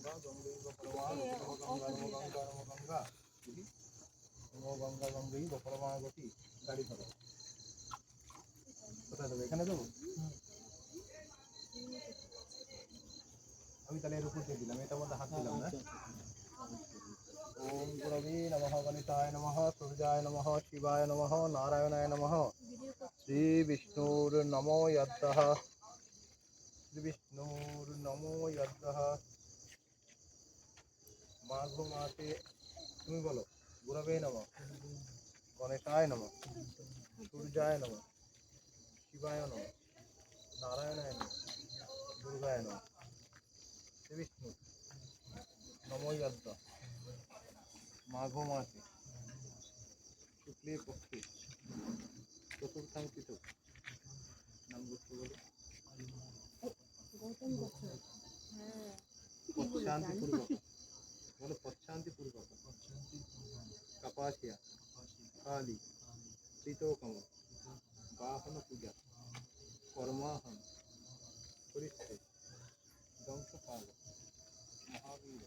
গঙ্গা গঙ্গৈব পরমাগতি নমো গঙ্গা নমো গঙ্গা নমো গঙ্গা নমো গঙ্গা গঙ্গৈব পরমাগতি। গাড়ি ধরো, কোথায় দেবো? এখানে দেবো। আমি তাহলে এর উপর দিয়ে দিলাম, এটার মধ্যে হাত দিলাম না। ওম গুরবে নমঃ গণিতায় নমঃ সূর্যায় নমঃ শিবায় নমঃ নারায়ণায় নমঃ। শ্রী বিষ্ণুর নমো যদ্দঃ শ্রী বিষ্ণুর নমো যদ্দঃ। মাঘ মাসে তুমি বলো গুরবে নমঃ গণেশায় নমঃ সূর্যায় নমঃ শিবায় নমঃ নারায়ণায় নমঃ দুর্গায় নমঃ। শ্রী বিষ্ণু নমো যদ্দঃ মাঘ মাসে শুক্লে পক্ষে চতুর্থাঙ্কিত নাম বলতে বলো পশ্চান্তি পূর্বক, বলো পশ্চান্তি পূর্বক। কাপাসিয়া কালী তৃতীয়কম বাহন পূজা কর্মাহম পরিস্থিতি ধ্বংসকাল মহাবীর